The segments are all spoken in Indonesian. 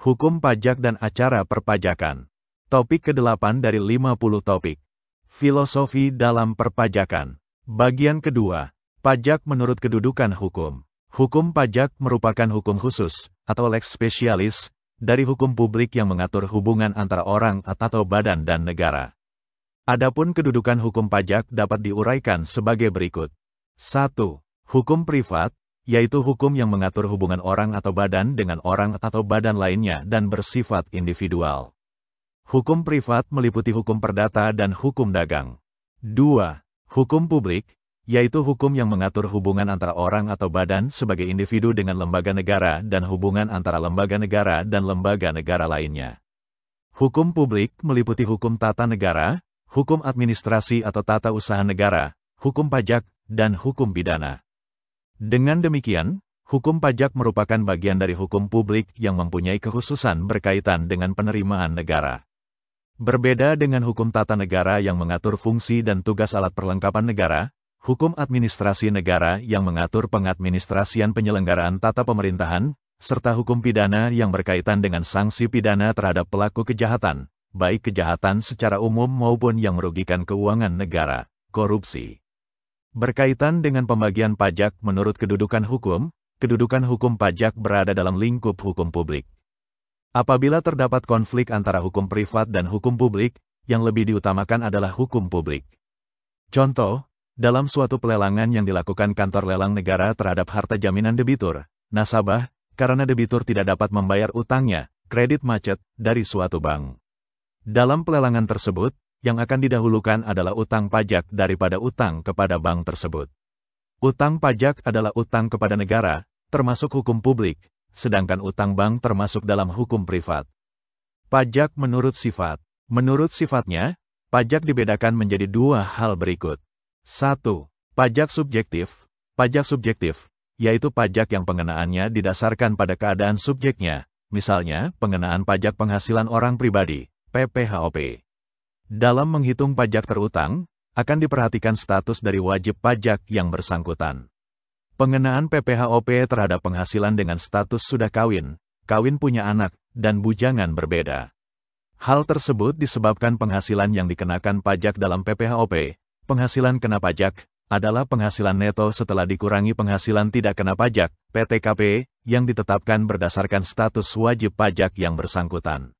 Hukum pajak dan acara perpajakan. Topik ke-8 dari 50 topik. Filosofi dalam perpajakan. Bagian kedua. Pajak menurut kedudukan hukum. Hukum pajak merupakan hukum khusus, atau lex specialis, dari hukum publik yang mengatur hubungan antara orang atau badan dan negara. Adapun kedudukan hukum pajak dapat diuraikan sebagai berikut. 1. Hukum privat, yaitu hukum yang mengatur hubungan orang atau badan dengan orang atau badan lainnya dan bersifat individual. Hukum privat meliputi hukum perdata dan hukum dagang. 2. Hukum publik, yaitu hukum yang mengatur hubungan antara orang atau badan sebagai individu dengan lembaga negara dan hubungan antara lembaga negara dan lembaga negara lainnya. Hukum publik meliputi hukum tata negara, hukum administrasi atau tata usaha negara, hukum pajak, dan hukum pidana. Dengan demikian, hukum pajak merupakan bagian dari hukum publik yang mempunyai kekhususan berkaitan dengan penerimaan negara. Berbeda dengan hukum tata negara yang mengatur fungsi dan tugas alat perlengkapan negara, hukum administrasi negara yang mengatur pengadministrasian penyelenggaraan tata pemerintahan, serta hukum pidana yang berkaitan dengan sanksi pidana terhadap pelaku kejahatan, baik kejahatan secara umum maupun yang merugikan keuangan negara, korupsi. Berkaitan dengan pembagian pajak menurut kedudukan hukum pajak berada dalam lingkup hukum publik. Apabila terdapat konflik antara hukum privat dan hukum publik, yang lebih diutamakan adalah hukum publik. Contoh, dalam suatu pelelangan yang dilakukan kantor lelang negara terhadap harta jaminan debitur, nasabah, karena debitur tidak dapat membayar utangnya, kredit macet, dari suatu bank. Dalam pelelangan tersebut, yang akan didahulukan adalah utang pajak daripada utang kepada bank tersebut. Utang pajak adalah utang kepada negara, termasuk hukum publik, sedangkan utang bank termasuk dalam hukum privat. Pajak menurut sifat. Menurut sifatnya, pajak dibedakan menjadi dua hal berikut. 1. Pajak subjektif. Pajak subjektif, yaitu pajak yang pengenaannya didasarkan pada keadaan subjeknya, misalnya pengenaan pajak penghasilan orang pribadi, PPHOP. Dalam menghitung pajak terutang, akan diperhatikan status dari wajib pajak yang bersangkutan. Pengenaan PPHOP terhadap penghasilan dengan status sudah kawin, kawin punya anak, dan bujangan berbeda. Hal tersebut disebabkan penghasilan yang dikenakan pajak dalam PPHOP, penghasilan kena pajak, adalah penghasilan neto setelah dikurangi penghasilan tidak kena pajak, PTKP, yang ditetapkan berdasarkan status wajib pajak yang bersangkutan.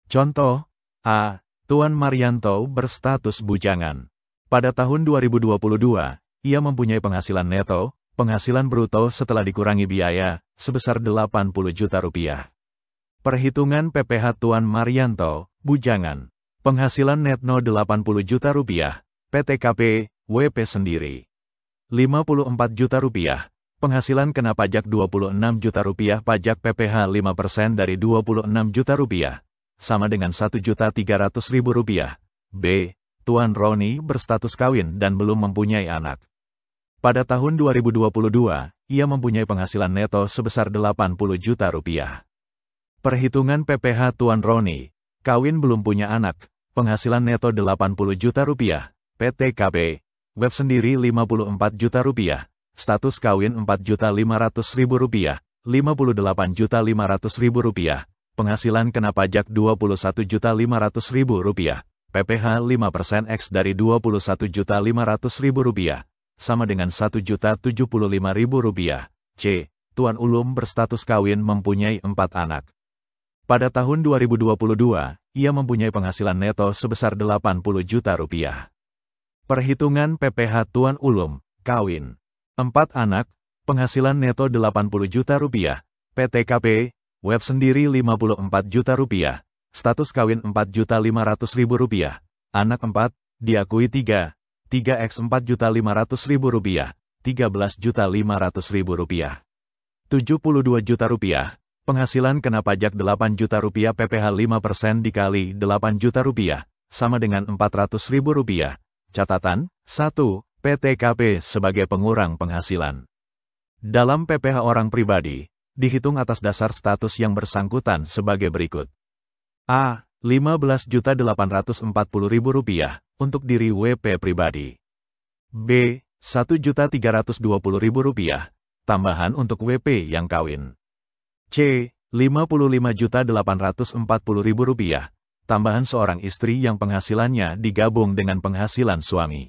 Contoh, A. Tuan Marianto berstatus bujangan. Pada tahun 2022, ia mempunyai penghasilan neto, penghasilan bruto setelah dikurangi biaya, sebesar 80 juta rupiah. Perhitungan PPh Tuan Marianto, bujangan. Penghasilan netno 80 juta rupiah, PTKP, WP sendiri. 54 juta rupiah. Penghasilan kena pajak 26 juta rupiah, pajak PPh 5% dari 26 juta rupiah. Sama dengan Rp1.300.000. B. Tuan Roni berstatus kawin dan belum mempunyai anak. Pada tahun 2022, ia mempunyai penghasilan neto sebesar 80 juta rupiah. Perhitungan PPh Tuan Roni, kawin belum punya anak, penghasilan neto 80 juta rupiah, PTKP, web sendiri 54 juta rupiah, status kawin Rp4.500.000, 58 juta 500.000 rupiah. Penghasilan kena pajak Rp21.500.000, PPh 5% X dari Rp21.500.000, sama dengan Rp1.075.000. C. Tuan Ulum berstatus kawin mempunyai 4 anak. Pada tahun 2022, ia mempunyai penghasilan neto sebesar 80 juta rupiah. Perhitungan PPh Tuan Ulum, kawin. 4 anak, penghasilan neto 80 juta rupiah, PTKP, web sendiri 54 juta rupiah, status kawin Rp4.500.000, anak 4, diakui 3, 3x Rp4.500.000, 13.500.000 rupiah. 72 juta rupiah, penghasilan kena pajak 8 juta rupiah, PPh 5% dikali 8 juta rupiah, sama dengan Rp400.000. Catatan, 1, PTKP sebagai pengurang penghasilan. Dalam PPh orang pribadi, dihitung atas dasar status yang bersangkutan sebagai berikut. A. Rp15.840.000 untuk diri WP pribadi. B. Rp1.320.000 tambahan untuk WP yang kawin. C. Rp55.840.000 tambahan seorang istri yang penghasilannya digabung dengan penghasilan suami.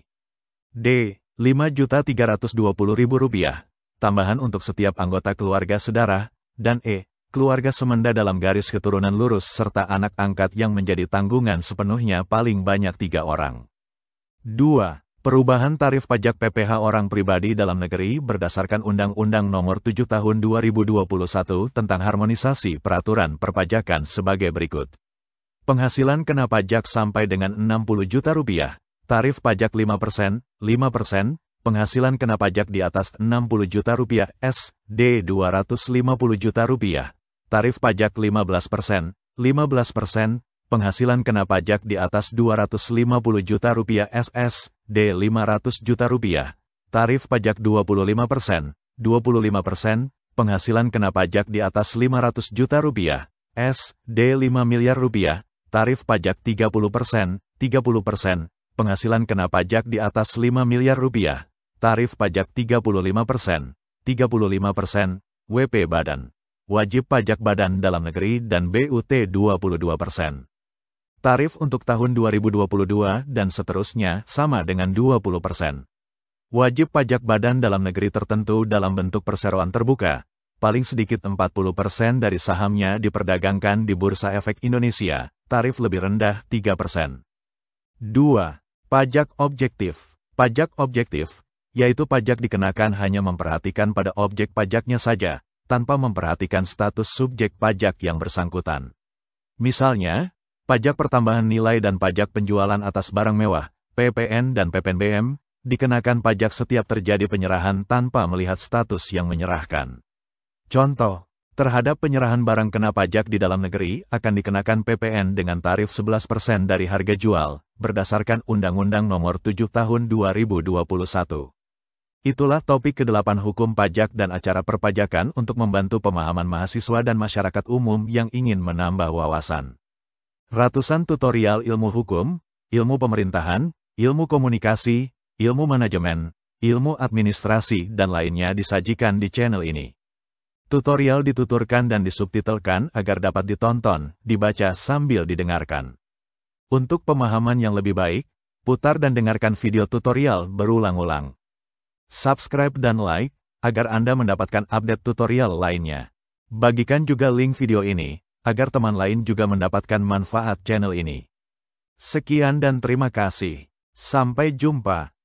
D. Rp5.320.000 tambahan untuk setiap anggota keluarga sedara, dan E. keluarga semenda dalam garis keturunan lurus serta anak angkat yang menjadi tanggungan sepenuhnya paling banyak 3 orang. 2. Perubahan tarif pajak PPh orang pribadi dalam negeri berdasarkan Undang-Undang Nomor 7 Tahun 2021 tentang Harmonisasi Peraturan Perpajakan sebagai berikut. Penghasilan kena pajak sampai dengan Rp60 juta, tarif pajak 5%, penghasilan kena pajak di atas Rp60 juta SD Rp250 juta, tarif pajak 15%, penghasilan kena pajak di atas Rp250 juta SD Rp500 juta, tarif pajak 25%, penghasilan kena pajak di atas Rp500 juta SD Rp5 miliar, tarif pajak 30%, penghasilan kena pajak di atas Rp5 miliar, tarif pajak 35%, WP Badan, wajib pajak badan dalam negeri dan BUT 22%. Tarif untuk tahun 2022 dan seterusnya sama dengan 20%. Wajib pajak badan dalam negeri tertentu dalam bentuk perseroan terbuka, paling sedikit 40% dari sahamnya diperdagangkan di Bursa Efek Indonesia, tarif lebih rendah 3%. 2. Pajak objektif. Pajak objektif, yaitu pajak dikenakan hanya memperhatikan pada objek pajaknya saja, tanpa memperhatikan status subjek pajak yang bersangkutan. Misalnya, pajak pertambahan nilai dan pajak penjualan atas barang mewah, PPN dan PPNBM, dikenakan pajak setiap terjadi penyerahan tanpa melihat status yang menyerahkan. Contoh, terhadap penyerahan barang kena pajak di dalam negeri akan dikenakan PPN dengan tarif 11% dari harga jual, berdasarkan Undang-Undang Nomor 7 Tahun 2021. Itulah topik ke-8 Hukum Pajak dan Acara Perpajakan untuk membantu pemahaman mahasiswa dan masyarakat umum yang ingin menambah wawasan. Ratusan tutorial ilmu hukum, ilmu pemerintahan, ilmu komunikasi, ilmu manajemen, ilmu administrasi, dan lainnya disajikan di channel ini. Tutorial dituturkan dan disubtitelkan agar dapat ditonton, dibaca sambil didengarkan. Untuk pemahaman yang lebih baik, putar dan dengarkan video tutorial berulang-ulang. Subscribe dan like, agar Anda mendapatkan update tutorial lainnya. Bagikan juga link video ini, agar teman lain juga mendapatkan manfaat channel ini. Sekian dan terima kasih. Sampai jumpa.